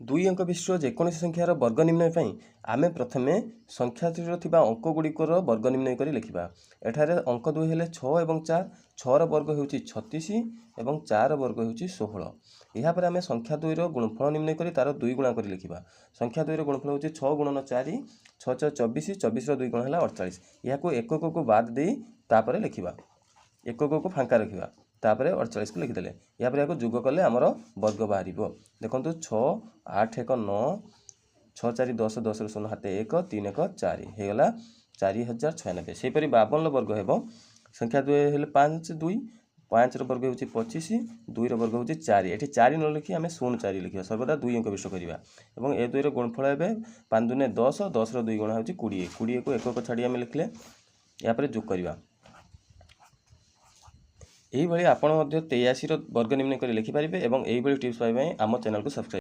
दुई अंक विशिष्ट जेकोसी संख्यार वर्ग निर्णय पर आम प्रथम संख्यार अंक गुड़िकर वर्ग निर्णय कर लिखा। एठारे अंक दुई हेले 6 और 4, 6 वर्ग हो 36 और 4 वर्ग हो 16। यापर आम संख्या दुईर गुणफल निर्णय कर तार दुई गुणा कर लिखा। संख्या दुईर गुणफल हो 6 गुणन 4, 6 6 24, 24 दुई गुण है 48। यहाँ एकक को बाद दे तापर लिखा, एकक को फांका रखा, तापर 48 को लिखिदेले। यापर या जुग कले आमर वर्ग बाहर। देखो 6 8 1 9, 6 4 10, 10 शून्य हाथ 1, 3 1 4 होगा 4096। सेहीपरि 52 वर्ग हो संख्या दुई हेले 5 2, 5 वर्ग हो 25, 2 वर्ग हो 4। ये 4 न लिखि आम 04 लिखा, सर्वदा दुई अंक विशिष्ट करवा। और ए दुईर गुणफल ए 5 दूने 10, 10 दुई गुणा हो 20, 20 को एकक छाड़ी आम लिखले। यापर जोग करवा। यही आपड़ 83 वर्ग निर्णय कर लिखिपारे और यही टिप्स पाइबा आम चैनल को सब्सक्राइब।